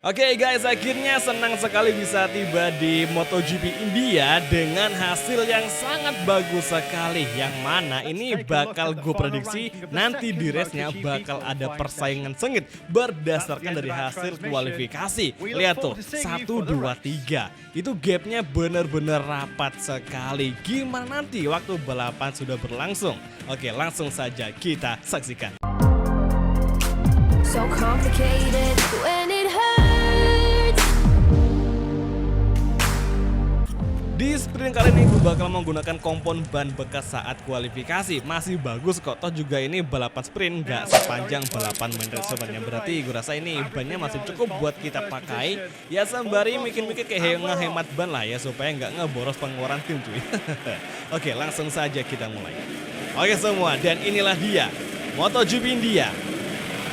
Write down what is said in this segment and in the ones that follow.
Oke guys, akhirnya senang sekali bisa tiba di MotoGP India dengan hasil yang sangat bagus sekali. Yang mana ini bakal gue prediksi nanti di race-nya bakal ada persaingan sengit berdasarkan dari hasil kualifikasi. Lihat tuh, 1, 2, 3. Itu gapnya bener-bener rapat sekali. Gimana nanti waktu balapan sudah berlangsung? Oke, langsung saja kita saksikan. So complicated when it hurts. Di sprint kali ini gue bakal menggunakan kompon ban bekas saat kualifikasi. Masih bagus kok, toh juga ini balapan sprint nggak sepanjang balapan main race sebenarnya. Berarti gue rasa ini bannya masih cukup buat kita pakai. Ya sembari mikir-mikir kayak ngehemat ban lah ya, supaya nggak ngeboros pengeluaran tim cuy. Oke, langsung saja kita mulai. Oke semua, dan inilah dia MotoGP India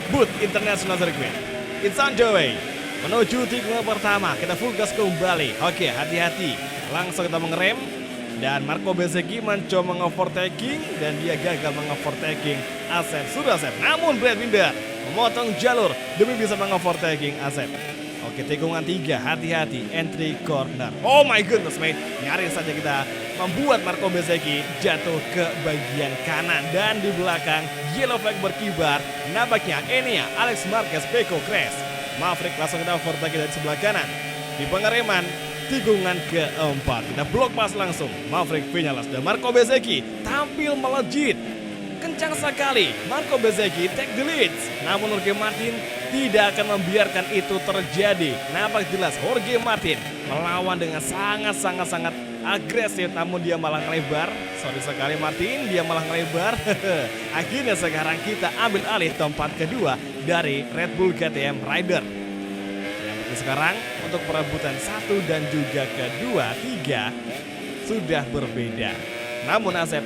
Booth International Circuit. It's on the way. Menuju tikungan pertama, kita full gas kembali. Oke, hati-hati. Langsung kita mengerem. Dan Marco Bezzecchi mencoba mengovertaking. Dan dia gagal mengovertaking Asep Sudasep. Namun Brad Binder memotong jalur demi bisa mengovertaking Asep. Oke, tikungan 3, hati-hati. Entry corner. Oh my goodness mate. Nyaris saja kita membuat Marco Bezzecchi jatuh ke bagian kanan. Dan di belakang yellow flag berkibar. Nampaknya Enea, Alex Marquez, Pecco Crash. Maverick langsung kita overtaking dari sebelah kanan. Di pengereman tikungan keempat kita blok pas langsung. Maverick Vinales dan Marco Bezzecchi tampil melejit. Kencang sekali Marco Bezzecchi take the lead. Namun Jorge Martin tidak akan membiarkan itu terjadi. Nampak jelas Jorge Martin melawan dengan sangat agresif, namun dia malah ngelebar. Sorry sekali Martin, dia malah ngelebar. Akhirnya sekarang kita ambil alih tempat kedua dari Red Bull KTM Rider. Yang sekarang untuk perebutan 1 dan juga kedua, 3 sudah berbeda. Namun Asep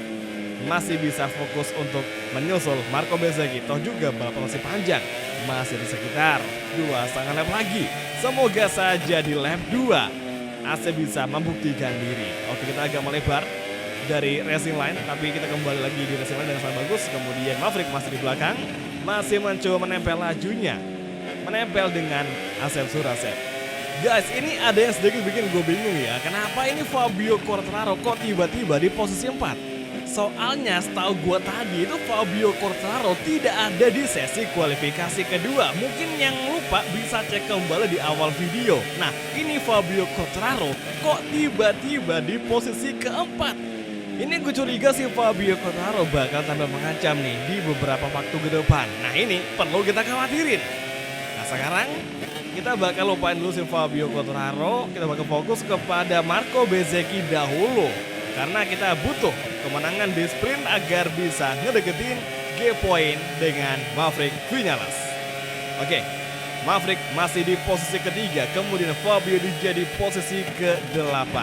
masih bisa fokus untuk menyusul Marco Bezzecchi. Toh juga balapan masih panjang, masih di sekitar 2,5 lap lagi. Semoga saja di lap 2 Asep bisa membuktikan diri. Oke, kita agak melebar dari racing line, tapi kita kembali lagi di racing line dengan sangat bagus. Kemudian Maverick masih di belakang, masih mencoba menempel lajunya, menempel dengan Asep Sudasep. Guys, ini ada yang sedikit bikin gue bingung ya. Kenapa ini Fabio Quartararo kok tiba-tiba di posisi 4? Soalnya setahu gue tadi itu Fabio Quartararo tidak ada di sesi kualifikasi kedua. Mungkin yang lupa bisa cek kembali di awal video. Nah, ini Fabio Quartararo kok tiba-tiba di posisi keempat. Ini gue curiga si Fabio Quartararo bakal tampil mengancam nih di beberapa waktu ke depan. Nah, ini perlu kita khawatirin. Nah, sekarang kita bakal lupain dulu si Fabio Quartararo. Kita bakal fokus kepada Marco Bezzecchi dahulu. Karena kita butuh kemenangan di sprint agar bisa ngedeketin G-point dengan Maverick Vinales. Oke, Maverick masih di posisi ketiga, kemudian Fabio di posisi ke-8.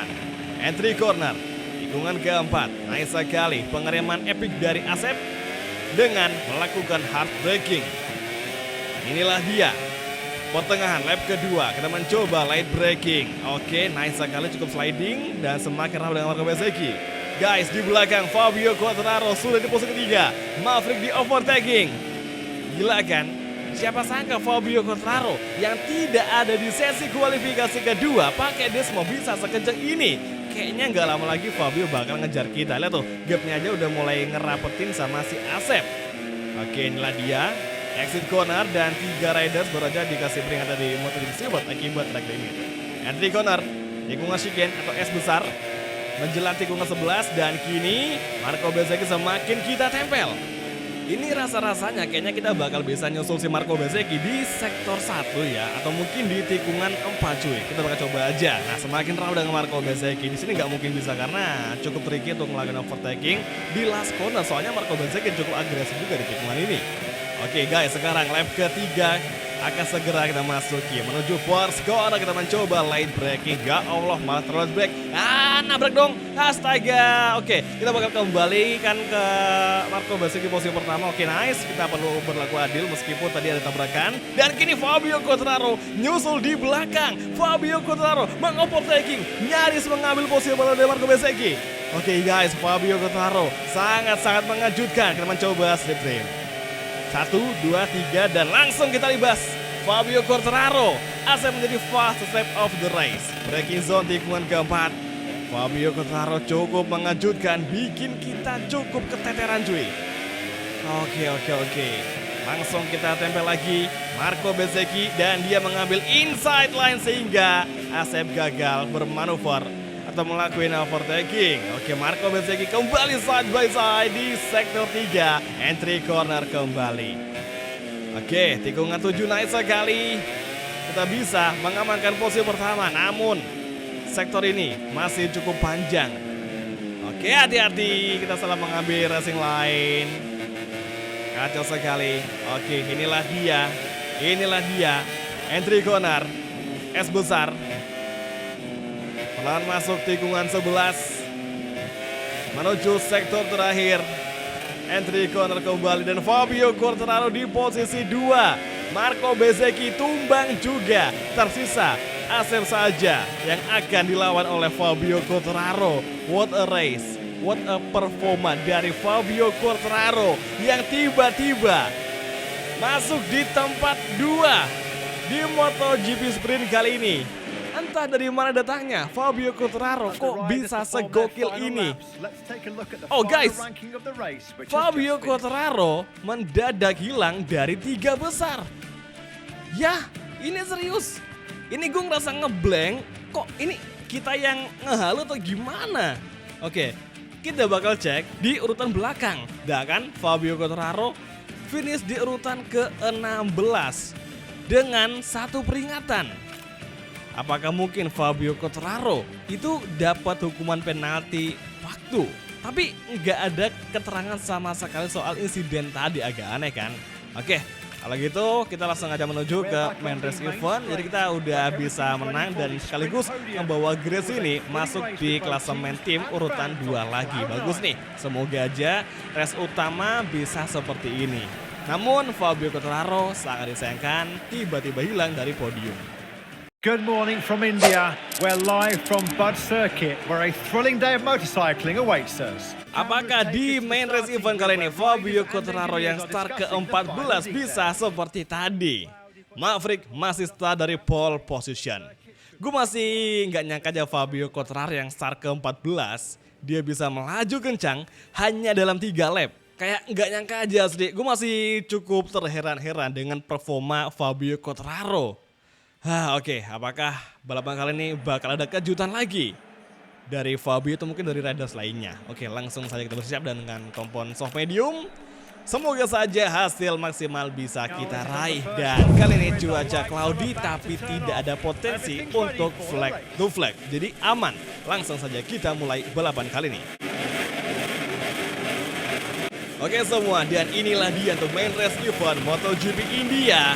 Entry corner, tikungan keempat, nice sekali pengereman epic dari Asep dengan melakukan hard braking. Inilah dia. Pertengahan lap kedua kita mencoba light braking. Oke, nice sekali, cukup sliding dan semakin ramai dengan Marco Bezzecchi. Guys, di belakang Fabio Quartararo sudah di posisi ketiga. Maverick di overtaking. Gila kan? Siapa sangka Fabio Quartararo yang tidak ada di sesi kualifikasi kedua pakai Desmo bisa sekencang ini. Kayaknya nggak lama lagi Fabio bakal ngejar kita. Lihat tuh, gapnya aja udah mulai ngerapetin sama si Asep. Oke, inilah dia. Exit corner dan 3 riders baru aja dikasih peringatan di MotoGP Silverstone akibat track limit. Entry corner, tikungan chicane atau S besar menjelang tikungan 11 dan kini Marco Bezzecchi semakin kita tempel. Ini rasa-rasanya kayaknya kita bakal bisa nyusul si Marco Bezzecchi di sektor 1 ya, atau mungkin di tikungan 4 cuy. Kita bakal coba aja. Nah, semakin raw dengan Marco Bezzecchi di sini nggak mungkin bisa karena cukup tricky untuk melakukan overtaking di last corner. Soalnya Marco Bezzecchi cukup agresif juga di tikungan ini. Oke guys, sekarang lap ketiga akan segera kita masuki menuju force corner. Kita mencoba light braking. Ya Allah, malah terlalu break. Nabrak dong. Astaga. Oke, kita bakal kembalikan ke Marco Bezzecchi posisi pertama. Oke, nice. Kita perlu berlaku adil meskipun tadi ada tabrakan. Dan kini Fabio Quartararo nyusul di belakang. Fabio Quartararo mengovertaking, nyaris mengambil posisi baru dari Marco Bezzecchi. Oke guys, Fabio Quartararo sangat mengejutkan. Kita mencoba slip trim. 1, 2, 3 dan langsung kita libas Fabio Quartararo. Asep menjadi fastest lap of the race. Braking zone tikungan keempat. Fabio Quartararo cukup mengejutkan, bikin kita cukup keteteran cuy. Oke. Langsung kita tempel lagi Marco Bezzecchi dan dia mengambil inside line sehingga Asep gagal bermanuver atau melakukan overtaking. Oke, Marco Bezzecchi kembali side by side di sektor 3, entry corner kembali. Oke, tikungan 7 naik sekali. Kita bisa mengamankan posisi pertama, namun sektor ini masih cukup panjang. Oke, hati-hati, kita salah mengambil racing line. Kacau sekali. Oke, inilah dia. Entry corner. S besar. Pelan masuk tikungan 11. Menuju sektor terakhir. Entry corner kembali dan Fabio Quartararo di posisi 2. Marco Bezzecchi tumbang juga. Tersisa Asep saja yang akan dilawan oleh Fabio Quartararo. What a race. What a performa dari Fabio Quartararo yang tiba-tiba masuk di tempat 2 di MotoGP Sprint kali ini. Entah dari mana datangnya Fabio Quartararo kok bisa segokil ini. Oh guys, Fabio Quartararo mendadak hilang dari 3 besar. Yah, ini serius. Ini gue ngerasa ngeblank. Kok ini kita yang ngehalu atau gimana? Oke. Kita bakal cek di urutan belakang. Dah kan, Fabio Quartararo finish di urutan ke-16 dengan 1 peringatan. Apakah mungkin Fabio Quartararo itu dapat hukuman penalti waktu? Tapi nggak ada keterangan sama sekali soal insiden tadi, agak aneh kan? Oke, kalau gitu kita langsung aja menuju ke main race event. Jadi kita udah bisa menang dan sekaligus membawa Grace ini masuk di klasemen tim urutan 2 lagi. Bagus nih, semoga aja race utama bisa seperti ini. Namun Fabio Quartararo sangat disayangkan tiba-tiba hilang dari podium. Good morning from India. We're live from Bud Circuit, where a thrilling day of motorcycling awaits us. Apakah di main race event kali ini Fabio Quartararo yang start ke-14 bisa seperti tadi? Maverick masih start dari pole position. Gue masih nggak nyangka aja Fabio Quartararo yang start ke-14 dia bisa melaju kencang hanya dalam 3 lap. Kayak nggak nyangka aja asli. Gue masih cukup terheran-heran dengan performa Fabio Quartararo. Oke, apakah balapan kali ini bakal ada kejutan lagi dari Fabio atau mungkin dari riders lainnya? Oke, langsung saja kita bersiap dan dengan kompon soft medium. Semoga saja hasil maksimal bisa kita raih. Dan kali ini cuaca cloudy tapi tidak ada potensi untuk flag to flag. Jadi aman. Langsung saja kita mulai balapan kali ini. Oke semua, dan inilah dia untuk main race event MotoGP India.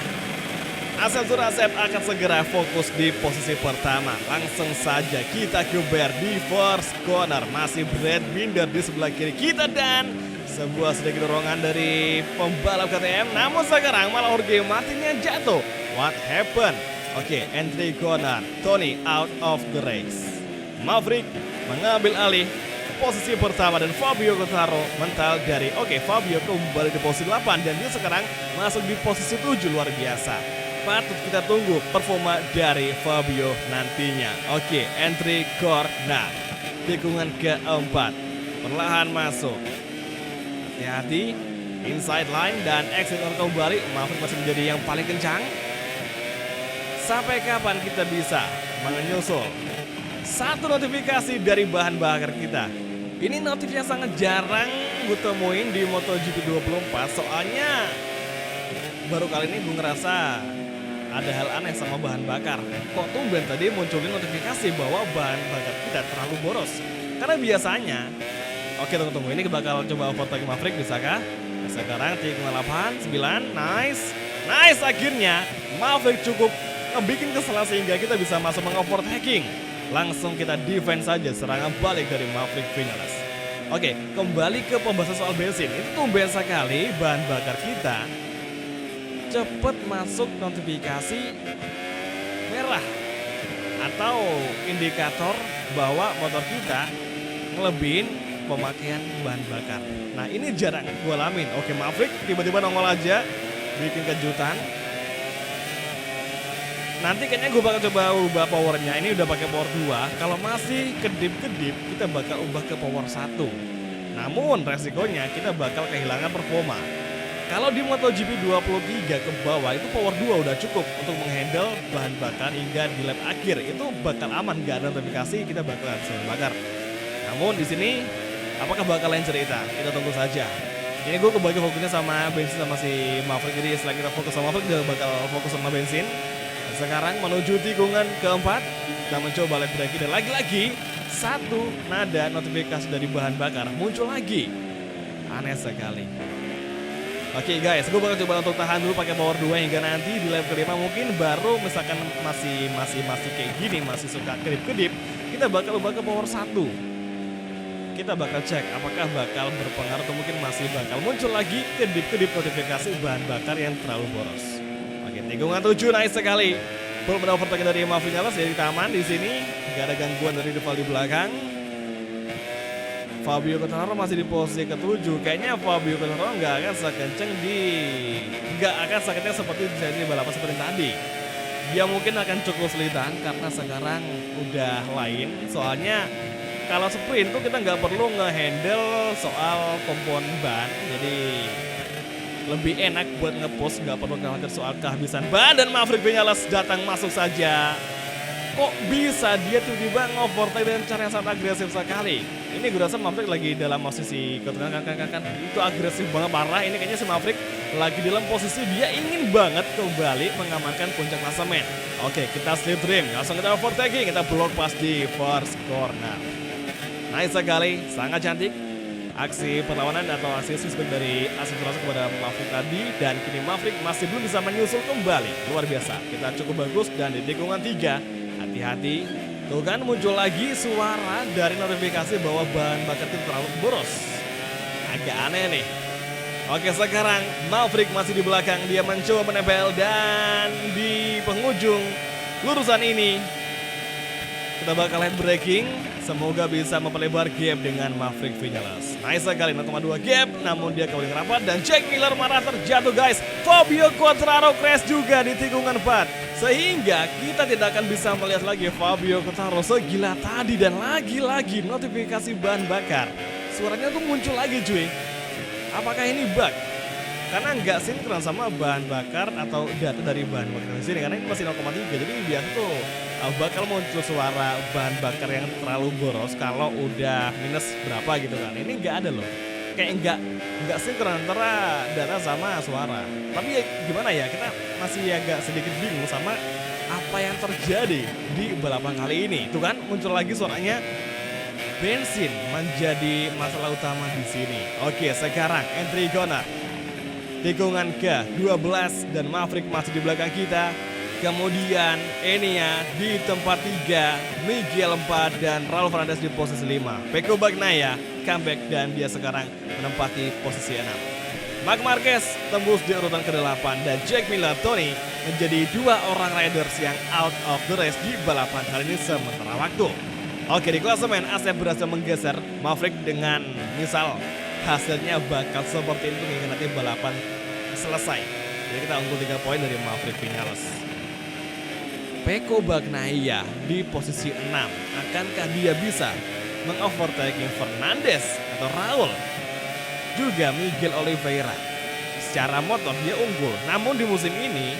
Asep Surasep akan segera fokus di posisi pertama. Langsung saja kita geber di first corner. Masih Brad Binder di sebelah kiri kita dan sebuah sedikit dorongan dari pembalap KTM. Namun sekarang malah Jorge Martin yang jatuh. What happened? Oke, entry corner. Tony out of the race. Maverick mengambil alih posisi pertama dan Fabio Quartararo mental dari Fabio kembali di posisi 8 dan dia sekarang masuk di posisi 7. Luar biasa. Patut kita tunggu performa dari Fabio nantinya. Oke, entry corner. Tikungan keempat. Perlahan masuk. Hati-hati. Inside line dan exit kembali. Maverick masih menjadi yang paling kencang. Sampai kapan kita bisa menyusul? Satu notifikasi dari bahan bakar kita. Ini notifnya sangat jarang gue temuin di MotoGP 24. Soalnya baru kali ini gue ngerasa ada hal aneh sama bahan bakar. Kok tumben tadi munculin notifikasi bahwa bahan bakar kita terlalu boros. Karena biasanya, tunggu ini bakal coba overtake Maverick, bisakah? Sekarang tikungan 8, 9, nice akhirnya Maverick cukup ngebikin kesalahan sehingga kita bisa masuk mengovertaking. Langsung kita defense saja serangan balik dari Maverick Vinales. Oke, kembali ke pembahasan soal bensin. Itu tumben sekali bahan bakar kita cepet masuk notifikasi merah atau indikator bahwa motor kita ngelebihin pemakaian bahan bakar. Nah ini jarang gue alamin. Oke, Maverick tiba-tiba nongol aja bikin kejutan. Nanti kayaknya gue bakal coba ubah powernya. Ini udah pakai power 2. Kalau masih kedip-kedip, kita bakal ubah ke power 1. Namun resikonya kita bakal kehilangan performa. Kalau di MotoGP 23 ke bawah itu power 2 udah cukup untuk menghandle bahan bakar hingga di lap akhir. Itu bakal aman, gak ada notifikasi, kita bakal hasil bakar. Namun di sini apakah bakal lain cerita? Kita tunggu saja. Ini gue kebagi fokusnya sama bensin sama si Maverick. Jadi setelah kita fokus sama Maverick, dia bakal fokus sama bensin. Sekarang menuju tikungan keempat, kita mencoba lap braking dan lagi-lagi satu nada notifikasi dari bahan bakar muncul lagi. Aneh sekali. Oke guys, gue bakal coba untuk tahan dulu pakai power 2 hingga nanti di lap kelima mungkin baru misalkan masih kayak gini, masih suka kedip-kedip, kita bakal ubah ke power 1. Kita bakal cek apakah bakal berpengaruh atau mungkin masih bakal muncul lagi kedip-kedip notifikasi bahan bakar yang terlalu boros. Oke, tikungan 7 naik sekali. Belum ada overtake dari Maverick Vinales dari taman di sini. Gak ada gangguan dari Duval di belakang. Fabio Quartararo masih di posisi ke-7. Kayaknya Fabio Quartararo nggak akan sekencang seperti di balapan seperti tadi. Dia mungkin akan cukup kesulitan karena sekarang udah lain. Soalnya kalau sprint tuh kita nggak perlu ngehandle soal kompon ban. Jadi lebih enak buat ngepost, nggak perlu khawatir soal kehabisan ban. Dan Maverick Vinales datang masuk saja. Kok bisa dia tiba-tiba ngovertake dengan cara yang sangat agresif sekali. Ini gue rasa Maverick lagi dalam posisi kan itu agresif banget parah. Ini kayaknya si Maverick lagi dalam posisi dia ingin banget kembali mengamankan puncak klasemen. Oke, kita slip trim, langsung kita overtaking, kita block pas di first corner. Nice sekali, sangat cantik. Aksi perlawanan atau aksi switchback dari Asensi kepada Maverick tadi. Dan kini Maverick masih belum bisa menyusul kembali. Luar biasa, kita cukup bagus. Dan di tikungan 3, hati-hati. Tuh kan muncul lagi suara dari notifikasi bahwa bahan bakar itu terlalu boros. Agak aneh nih. Oke, sekarang Maverick masih di belakang. Dia mencoba menempel dan di penghujung lurusan ini kita bakal head braking. Semoga bisa memperlebar gap dengan Maverick Vinales. Nice sekali 0,2 gap, namun dia kembali rapat dan Jack Miller marah terjatuh guys. Fabio Quartararo crash juga di tikungan 4. Sehingga kita tidak akan bisa melihat lagi Fabio Quartararo segila tadi. Dan lagi-lagi notifikasi bahan bakar. Suaranya tuh muncul lagi cuy. Apakah ini bug? Karena nggak sinkron sama bahan bakar atau data dari bahan bakar di sini. Karena ini masih 0,3, jadi biasa tuh bakal muncul suara bahan bakar yang terlalu boros kalau udah minus berapa gitu kan. Ini nggak ada loh. Kayak nggak sinkron antara data sama suara. Tapi ya gimana ya, kita masih agak sedikit bingung sama apa yang terjadi di balapan kali ini. Tuh kan muncul lagi suaranya. Bensin menjadi masalah utama di sini. Oke, sekarang entry corner. Tikungan ke-12 dan Maverick masih di belakang kita. Kemudian Enia di tempat 3, Miguel 4 dan Raul Fernandez di posisi 5. Pecco Bagnaia comeback dan dia sekarang menempati posisi 6. Marc Marquez tembus di urutan ke-8 dan Jack Miller Tony menjadi 2 orang riders yang out of the race di balapan kali ini sementara waktu. Oke, di klasemen Asep berhasil menggeser Maverick dengan misal hasilnya bakal seperti itu hingga nanti balapan selesai. Jadi kita unggul 3 poin dari Maverick Vinales. Pecco Bagnaia di posisi 6. Akankah dia bisa mengovertaking Fernandez atau Raul? Juga Miguel Oliveira. Secara motor dia unggul. Namun di musim ini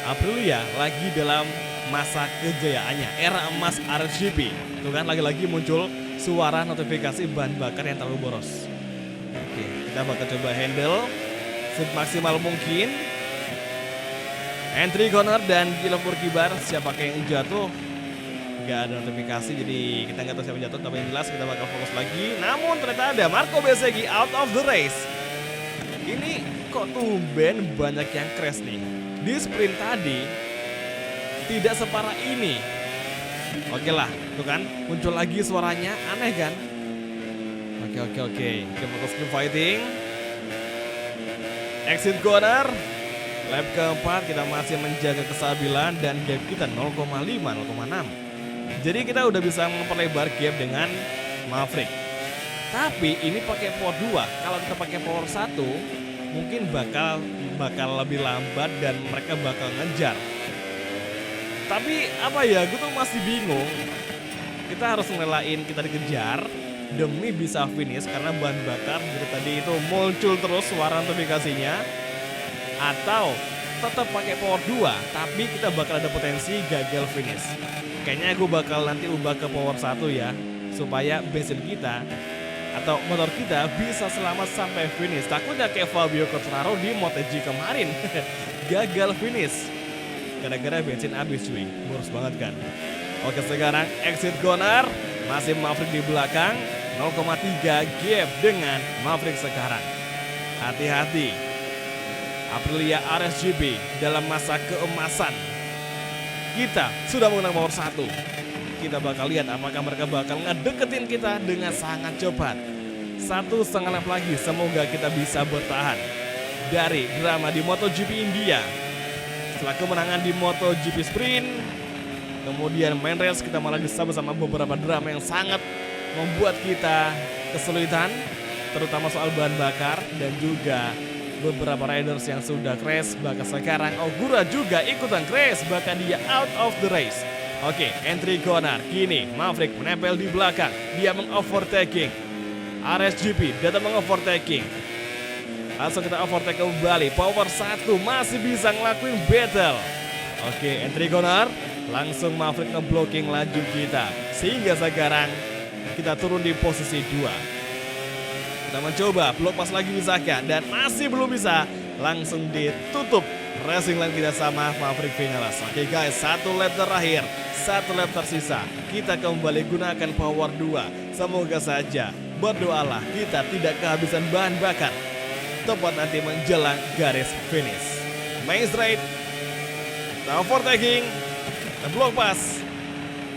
Aprilia lagi dalam masa kejayaannya, era emas RSGP. Tuh kan lagi-lagi muncul suara notifikasi bahan bakar yang terlalu boros. Oke, kita bakal coba handle semaksimal mungkin. Entry corner dan di lampu kibar siapakah yang jatuh? Gak ada notifikasi, jadi kita nggak tahu siapa yang jatuh. Tapi yang jelas kita bakal fokus lagi. Namun ternyata ada Marco Bezzecchi out of the race. Ini kok tumben banyak yang crash nih. Di sprint tadi tidak separah ini. Oke lah, tuh kan muncul lagi suaranya, aneh kan? Oke. Kita fokus ke fighting. Exit corner. Lap keempat kita masih menjaga kestabilan dan gap kita 0,5, 0,6. Jadi kita udah bisa memperlebar gap dengan Maverick. Tapi ini pakai power 2. Kalau kita pakai power 1 mungkin bakal lebih lambat dan mereka bakal ngejar. Tapi apa ya, gue tuh masih bingung. Kita harus ngerelain kita dikejar demi bisa finish karena bahan bakar dari tadi itu muncul terus suara notifikasinya, atau tetap pakai power 2 tapi kita bakal ada potensi gagal finish. Kayaknya gue bakal nanti ubah ke power 1 ya, supaya bensin kita atau motor kita bisa selamat sampai finish. Takutnya kayak Fabio Quartararo di MotoGP kemarin gagal finish gara-gara bensin habis cuy. Boros banget kan. Oke, sekarang exit corner, masih Maverick di belakang, 0,3 gap dengan Maverick sekarang. Hati-hati, Aprilia RSGP dalam masa keemasan. Kita sudah menggunakan power 1. Kita bakal lihat apakah mereka bakal ngedeketin kita dengan sangat cepat. 1,5 lap lagi, semoga kita bisa bertahan dari drama di MotoGP India. Setelah kemenangan di MotoGP Sprint, kemudian main race kita malah disabet sama beberapa drama yang sangat membuat kita kesulitan, terutama soal bahan bakar dan juga beberapa riders yang sudah crash. Bahkan sekarang Ogura juga ikutan crash, bahkan dia out of the race. Oke, entry corner, kini Maverick menempel di belakang, dia mengovertaking. RSGP datang mengovertaking. Langsung kita overtake kembali, power 1 masih bisa ngelakuin battle. Oke, entry corner, langsung Maverick ngeblocking laju kita, sehingga sekarang kita turun di posisi 2. Kita mencoba blok pas lagi bisakah, dan masih belum bisa, langsung ditutup racing line kita sama Maverick Vinales. Oke guys, 1 lap terakhir, 1 lap tersisa, kita kembali gunakan power 2. Semoga saja, berdoalah kita tidak kehabisan bahan bakar tepat nanti menjelang garis finish. Main straight, kita overtaking, kita blok pas,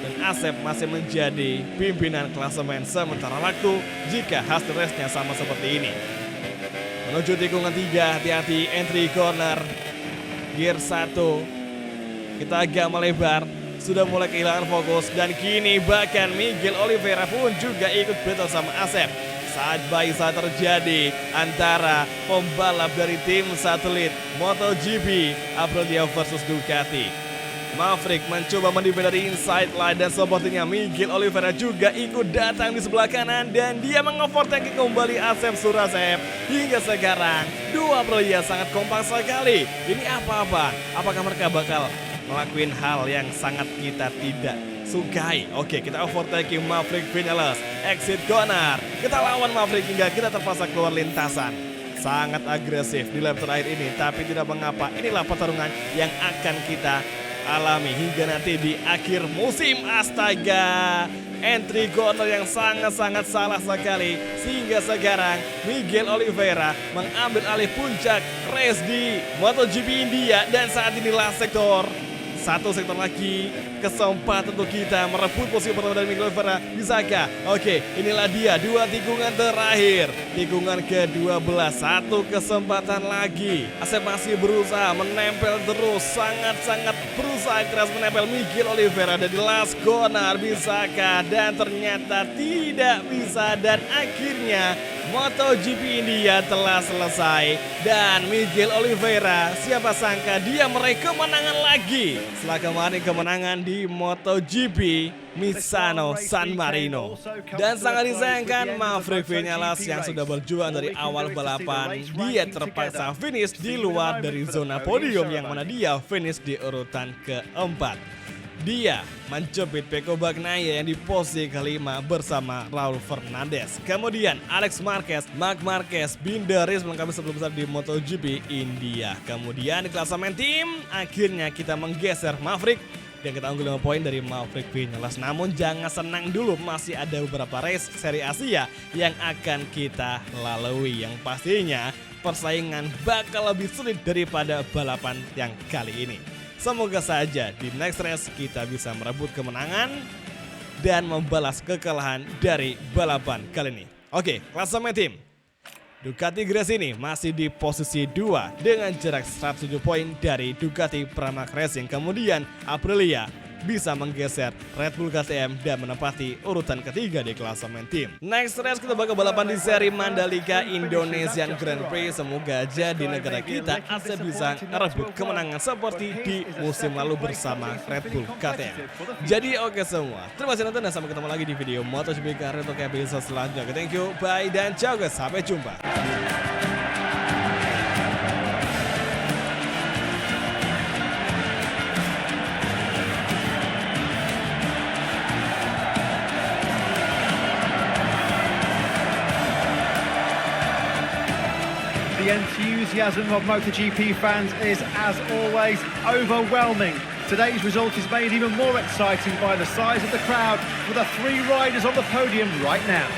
dan Asep masih menjadi pimpinan klasemen sementara waktu jika hasil race-nya sama seperti ini. Menuju tikungan 3, hati-hati entry corner, gear 1, kita agak melebar, sudah mulai kehilangan fokus, dan kini bahkan Miguel Oliveira pun juga ikut battle sama Asep. Side by side terjadi antara pembalap dari tim satelit MotoGP Aprilia versus Ducati. Maverick mencoba mendefend dari inside line, dan sepertinya Miguel Oliveira juga ikut datang di sebelah kanan, dan dia mengovertake kembali Asep Surasep. Hingga sekarang dua Aprilia sangat kompak sekali. Ini apa-apa? Apakah mereka bakal ngelakuin hal yang sangat kita tidak sukai? Oke, kita overtaking Maverick Vinales, exit corner, kita lawan Maverick hingga kita terpaksa keluar lintasan. Sangat agresif di lap terakhir ini, tapi tidak mengapa, inilah pertarungan yang akan kita alami hingga nanti di akhir musim. Astaga, entry corner yang sangat-sangat salah sekali, sehingga sekarang Miguel Oliveira mengambil alih puncak race di MotoGP India, dan saat inilah sektor 1 sektor lagi, kesempatan untuk kita merebut posisi pertama dari Miguel Oliveira. Bisakah? Oke, inilah dia 2 tikungan terakhir, tikungan ke-12, 1 kesempatan lagi. Asep masih berusaha menempel terus, sangat-sangat berusaha keras menempel Miguel Oliveira dari last corner. Bisakah? Dan ternyata tidak bisa, dan akhirnya MotoGP India telah selesai, dan Miguel Oliveira, siapa sangka dia meraih kemenangan lagi setelah kemarin kemenangan di MotoGP Misano San Marino. Dan sangat disayangkan Maverick Vinales yang sudah berjuang dari awal balapan, dia terpaksa finish di luar dari zona podium, yang mana dia finish di urutan keempat. Dia menjepit Pecco Bagnaia yang di posisi kelima bersama Raul Fernandez. Kemudian Alex Marquez, Marc Marquez, Binder Race melengkapi 10 besar di MotoGP India. Kemudian di klasemen tim, akhirnya kita menggeser Maverick dan kita unggul 5 poin dari Maverick Vinales. Namun jangan senang dulu, masih ada beberapa race seri Asia yang akan kita lalui, yang pastinya persaingan bakal lebih sulit daripada balapan yang kali ini. Semoga saja di next race kita bisa merebut kemenangan dan membalas kekalahan dari balapan kali ini. Oke, klasemen tim. Ducati Gresini masih di posisi 2 dengan jarak 107 poin dari Ducati Pramac Racing. Kemudian Aprilia bisa menggeser Red Bull KTM dan menempati urutan ketiga di klasemen tim. Next race kita bakal balapan di seri Mandalika Indonesian Grand Prix. Semoga aja di negara kita AC bisa merebut kemenangan seperti di musim lalu bersama Red Bull KTM. Jadi oke semua, terima kasih nonton dan sampai ketemu lagi di video MotoGP Karir untuk episode selanjutnya. Thank you, bye dan ciao guys, sampai jumpa. The enthusiasm of MotoGP fans is, as always, overwhelming. Today's result is made even more exciting by the size of the crowd, with the 3 riders on the podium right now.